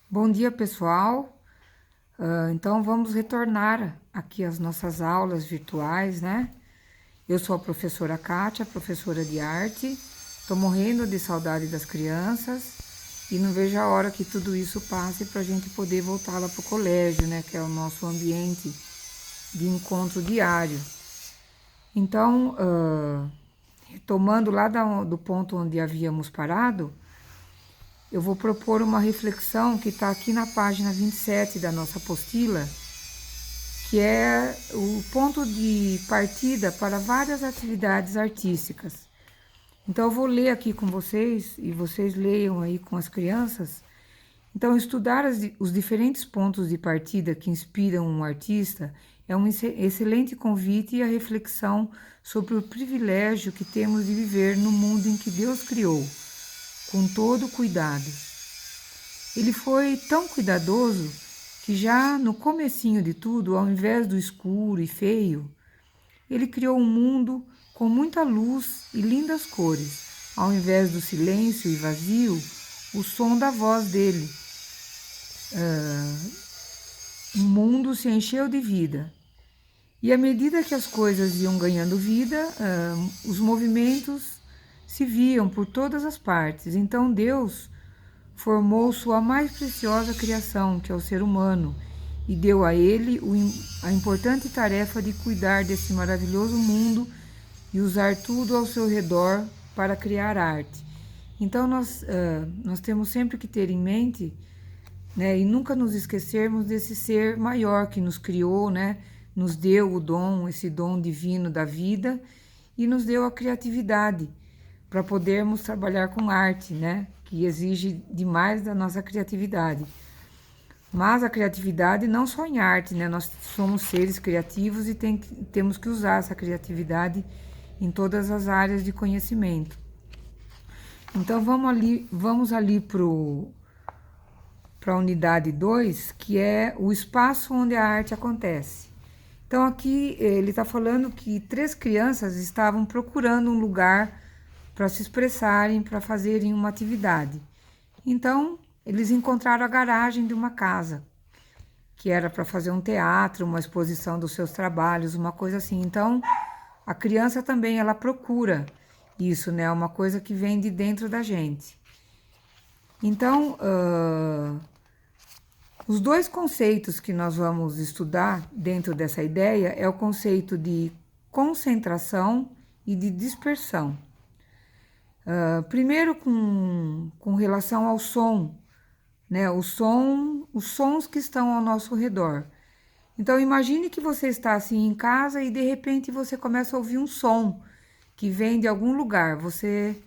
Bom dia, pessoal. Então, vamos retornar aqui às nossas aulas virtuais, né? Eu sou a professora Kátia, professora de arte. Estou morrendo de saudade das crianças e não vejo a hora que tudo isso passe para a gente poder voltar lá para o colégio, né? Que é o nosso ambiente de encontro diário. Então, retomando lá do ponto onde havíamos parado, eu vou propor uma reflexão que está aqui na página 27 da nossa apostila, que é o ponto de partida para várias atividades artísticas. Então eu vou ler aqui com vocês e vocês leiam aí com as crianças. Então, estudar os diferentes pontos de partida que inspiram um artista é um excelente convite à reflexão sobre o privilégio que temos de viver no mundo em que Deus criou, com todo cuidado. Ele foi tão cuidadoso que já no comecinho de tudo, ao invés do escuro e feio, ele criou um mundo com muita luz e lindas cores. Ao invés do silêncio e vazio, o som da voz dele. O mundo se encheu de vida. E à medida que as coisas iam ganhando vida, os movimentos se viam por todas as partes. Então Deus formou sua mais preciosa criação, que é o ser humano, e deu a ele a importante tarefa de cuidar desse maravilhoso mundo e usar tudo ao seu redor para criar arte. Então nós temos sempre que ter em mente, né, e nunca nos esquecermos desse ser maior que nos criou, né, nos deu o dom, esse dom divino da vida, e nos deu a criatividade para podermos trabalhar com arte, né, que exige demais da nossa criatividade. Mas a criatividade não só em arte, né, nós somos seres criativos e temos que usar essa criatividade em todas as áreas de conhecimento. Então vamos ali para a unidade 2, que é o espaço onde a arte acontece. Então aqui ele está falando que 3 crianças estavam procurando um lugar para se expressarem, para fazerem uma atividade. Então eles encontraram a garagem de uma casa, que era para fazer um teatro, uma exposição dos seus trabalhos, uma coisa assim. Então a criança também ela procura isso, né? Uma coisa que vem de dentro da gente. Então, os 2 conceitos que nós vamos estudar dentro dessa ideia é o conceito de concentração e de dispersão. Primeiro com relação ao som, né? Os sons que estão ao nosso redor. Então imagine que você está assim em casa e de repente você começa a ouvir um som que vem de algum lugar. Você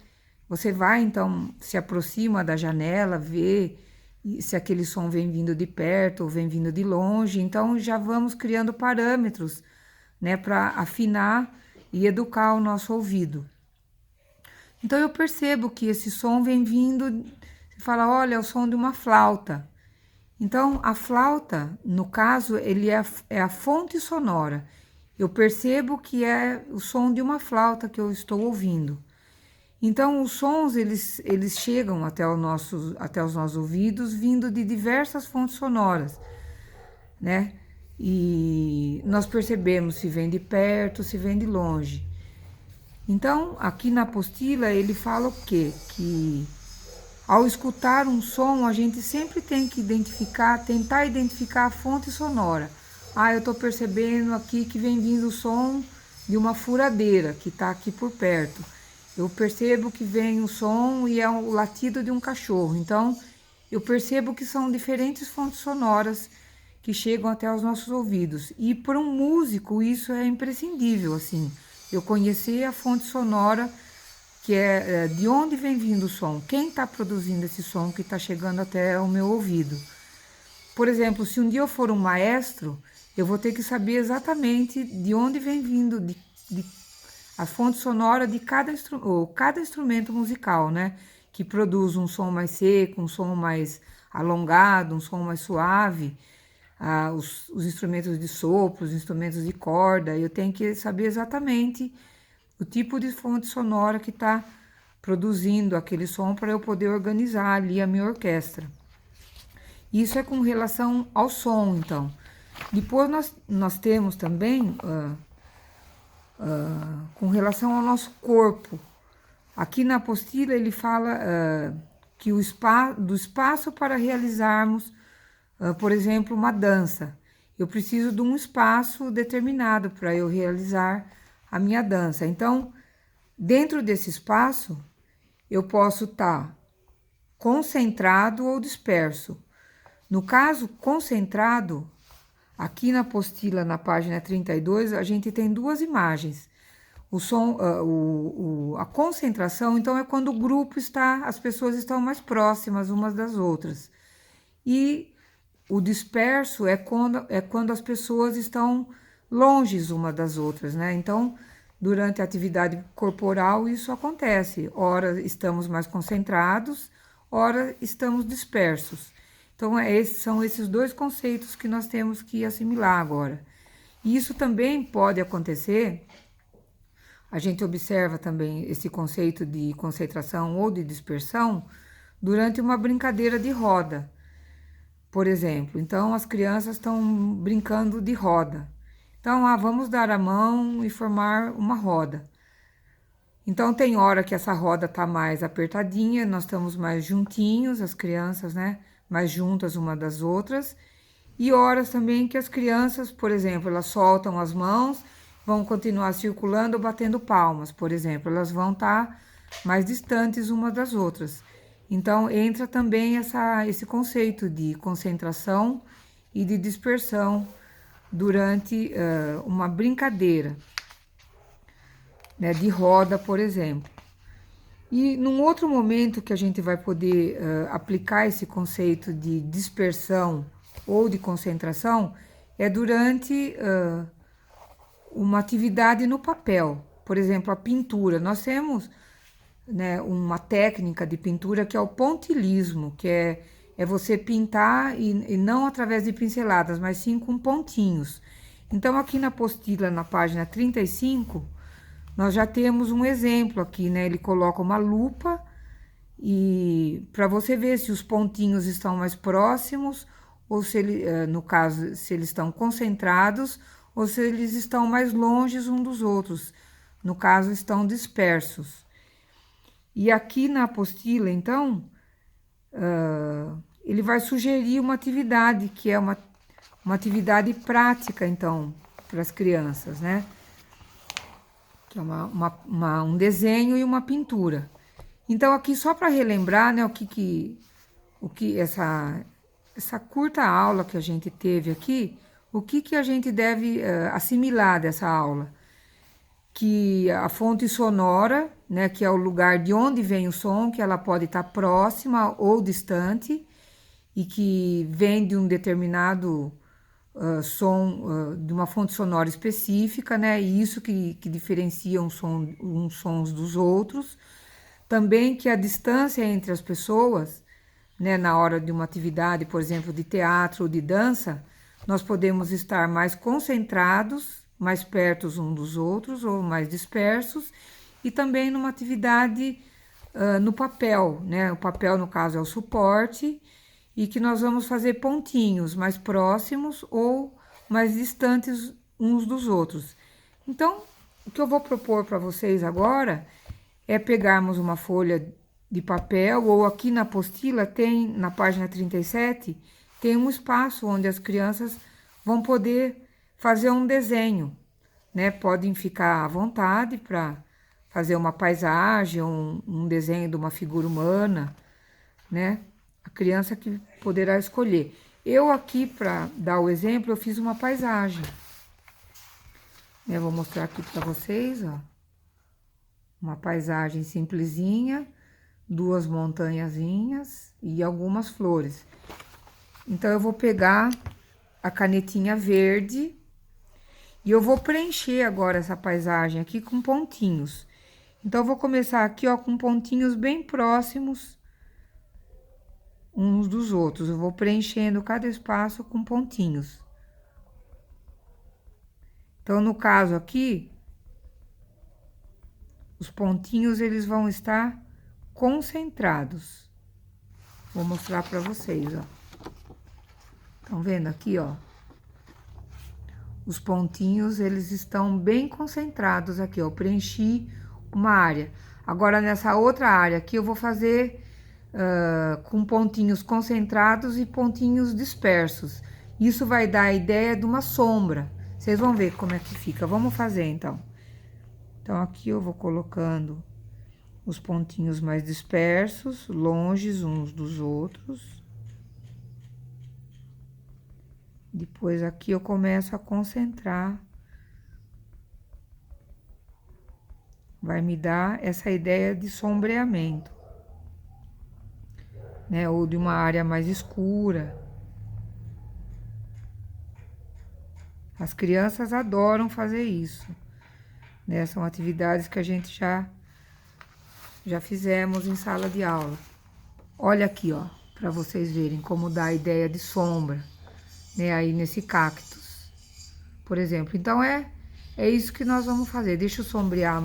vai então, se aproxima da janela, vê se aquele som vem vindo de perto ou vem vindo de longe. Então já vamos criando parâmetros, né, para afinar e educar o nosso ouvido. Então eu percebo que esse som vem vindo, você fala, olha, é o som de uma flauta. Então a flauta, no caso, ele é a fonte sonora. Eu percebo que é o som de uma flauta que eu estou ouvindo. Então os sons eles chegam até os nossos ouvidos vindo de diversas fontes sonoras, né? E nós percebemos se vem de perto, se vem de longe. Então, aqui na apostila, ele fala o quê? Que ao escutar um som, a gente sempre tem que tentar identificar a fonte sonora. Ah, eu estou percebendo aqui que vem vindo o som de uma furadeira que está aqui por perto. Eu percebo que vem o som e é o latido de um cachorro. Então, eu percebo que são diferentes fontes sonoras que chegam até os nossos ouvidos. E para um músico isso é imprescindível, assim. Eu conhecer a fonte sonora, que é de onde vem vindo o som, quem está produzindo esse som que está chegando até o meu ouvido. Por exemplo, se um dia eu for um maestro, eu vou ter que saber exatamente de onde vem vindo a fonte sonora de cada instrumento musical, né? Que produz um som mais seco, um som mais alongado, um som mais suave. Os instrumentos de sopro, os instrumentos de corda, eu tenho que saber exatamente o tipo de fonte sonora que está produzindo aquele som para eu poder organizar ali a minha orquestra. Isso é com relação ao som, então. Depois nós temos também com relação ao nosso corpo. Aqui na apostila ele fala que do espaço para realizarmos, por exemplo, uma dança. Eu preciso de um espaço determinado para eu realizar a minha dança. Então, dentro desse espaço, eu posso estar concentrado ou disperso. No caso, concentrado, aqui na apostila, na página 32, a gente tem duas imagens. A concentração, então, é quando o grupo está, as pessoas estão mais próximas umas das outras. E o disperso é quando as pessoas estão longe uma das outras, né? Então, durante a atividade corporal, isso acontece. Ora estamos mais concentrados, ora estamos dispersos. Então, são esses dois conceitos que nós temos que assimilar agora. E isso também pode acontecer, a gente observa também esse conceito de concentração ou de dispersão durante uma brincadeira de roda, por exemplo. Então, as crianças estão brincando de roda. Então, vamos dar a mão e formar uma roda. Então, tem hora que essa roda tá mais apertadinha, nós estamos mais juntinhos, as crianças, né? Mais juntas uma das outras. E horas também que as crianças, por exemplo, elas soltam as mãos, vão continuar circulando ou batendo palmas, por exemplo. Elas vão estar mais distantes uma das outras. Então, entra também esse conceito de concentração e de dispersão durante uma brincadeira, né, de roda, por exemplo. E num outro momento que a gente vai poder aplicar esse conceito de dispersão ou de concentração é durante uma atividade no papel. Por exemplo, a pintura. Nós temos, né, uma técnica de pintura que é o pontilhismo, que é você pintar e não através de pinceladas, mas sim com pontinhos. Então, aqui na apostila, na página 35, nós já temos um exemplo aqui, né? Ele coloca uma lupa e para você ver se os pontinhos estão mais próximos ou se no caso, se eles estão concentrados ou se eles estão mais longe um dos outros. No caso, estão dispersos. E aqui na apostila, então, ele vai sugerir uma atividade, que é uma atividade prática, então, para as crianças, né? Que é um desenho e uma pintura. Então, aqui, só para relembrar, né, o que essa curta aula que a gente teve aqui, o que a gente deve assimilar dessa aula? Que a fonte sonora, né, que é o lugar de onde vem o som, que ela pode estar próxima ou distante, e que vem de um determinado som, de uma fonte sonora específica, né, e isso que diferencia uns sons dos outros. Também que a distância entre as pessoas, né, na hora de uma atividade, por exemplo, de teatro ou de dança, nós podemos estar mais concentrados, mais perto uns dos outros ou mais dispersos, e também numa atividade no papel, né? O papel, no caso, é o suporte, e que nós vamos fazer pontinhos mais próximos ou mais distantes uns dos outros. Então, o que eu vou propor para vocês agora é pegarmos uma folha de papel, ou aqui na apostila tem, na página 37, tem um espaço onde as crianças vão poder fazer um desenho, né? Podem ficar à vontade para fazer uma paisagem, um desenho de uma figura humana, né? A criança que poderá escolher. Eu aqui, para dar o exemplo, eu fiz uma paisagem. Eu vou mostrar aqui para vocês, ó. Uma paisagem simplesinha, duas montanhazinhas e algumas flores. Então, eu vou pegar a canetinha verde e eu vou preencher agora essa paisagem aqui com pontinhos. Então, eu vou começar aqui, ó, com pontinhos bem próximos uns dos outros. Eu vou preenchendo cada espaço com pontinhos. Então, no caso aqui, os pontinhos, eles vão estar concentrados. Vou mostrar para vocês, ó. Estão vendo aqui, ó? Os pontinhos, eles estão bem concentrados aqui, ó. Eu preenchi uma área. Agora, nessa outra área aqui, eu vou fazer com pontinhos concentrados e pontinhos dispersos. Isso vai dar a ideia de uma sombra. Vocês vão ver como é que fica. Vamos fazer, então. Então, aqui eu vou colocando os pontinhos mais dispersos, longes uns dos outros. Depois, aqui eu começo a concentrar. Vai me dar essa ideia de sombreamento, né? Ou de uma área mais escura. As crianças adoram fazer isso, né? São atividades que a gente já fizemos em sala de aula. Olha aqui, ó, para vocês verem como dá a ideia de sombra, né? Aí nesse cactus, por exemplo. Então, é isso que nós vamos fazer. Deixa eu sombrear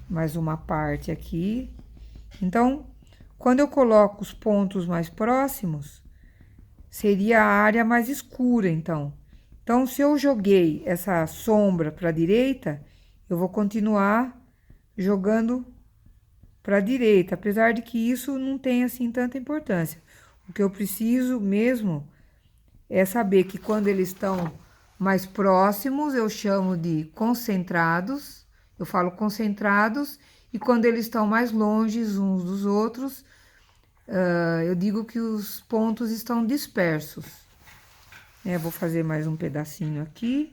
mais uma parte aqui. Então, quando eu coloco os pontos mais próximos, seria a área mais escura, então. Então, se eu joguei essa sombra para a direita, eu vou continuar jogando para a direita, apesar de que isso não tem, assim, tanta importância. O que eu preciso mesmo é saber que quando eles estão mais próximos, eu chamo de concentrados, eu falo concentrados, e quando eles estão mais longe uns dos outros, eu digo que os pontos estão dispersos. Vou fazer mais um pedacinho aqui.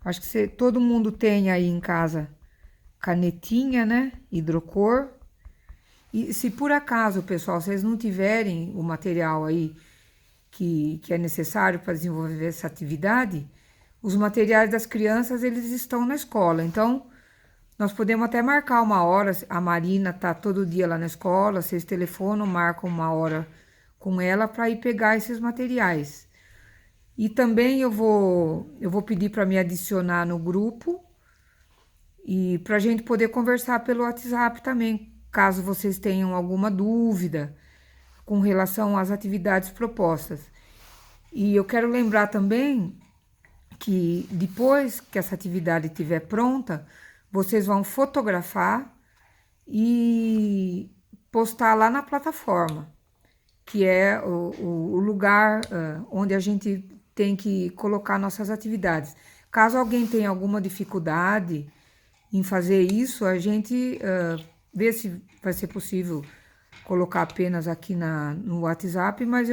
Acho que todo mundo tem aí em casa canetinha, né? Hidrocor. E se por acaso, pessoal, vocês não tiverem o material aí que é necessário para desenvolver essa atividade, os materiais das crianças, eles estão na escola. Então, nós podemos até marcar uma hora. A Marina tá todo dia lá na escola, vocês telefonam, marcam uma hora com ela para ir pegar esses materiais. E também eu vou pedir para me adicionar no grupo e para a gente poder conversar pelo WhatsApp também, caso vocês tenham alguma dúvida com relação às atividades propostas. E eu quero lembrar também que depois que essa atividade estiver pronta, vocês vão fotografar e postar lá na plataforma, que é o lugar onde a gente tem que colocar nossas atividades. Caso alguém tenha alguma dificuldade em fazer isso, a gente vê se vai ser possível colocar apenas aqui no WhatsApp, mas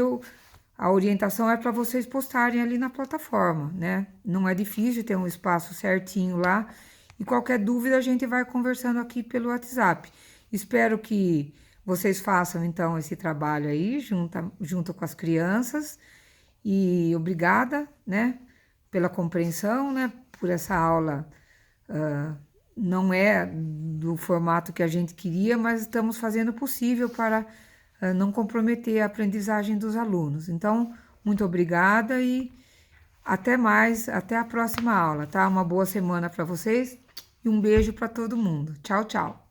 a orientação é para vocês postarem ali na plataforma, né? Não é difícil, ter um espaço certinho lá. E qualquer dúvida a gente vai conversando aqui pelo WhatsApp. Espero que vocês façam, então, esse trabalho aí, junto com as crianças. E obrigada, né, pela compreensão, né, por essa aula. Não é do formato que a gente queria, mas estamos fazendo o possível para não comprometer a aprendizagem dos alunos. Então, muito obrigada e até mais, até a próxima aula, tá? Uma boa semana para vocês e um beijo para todo mundo. Tchau, tchau.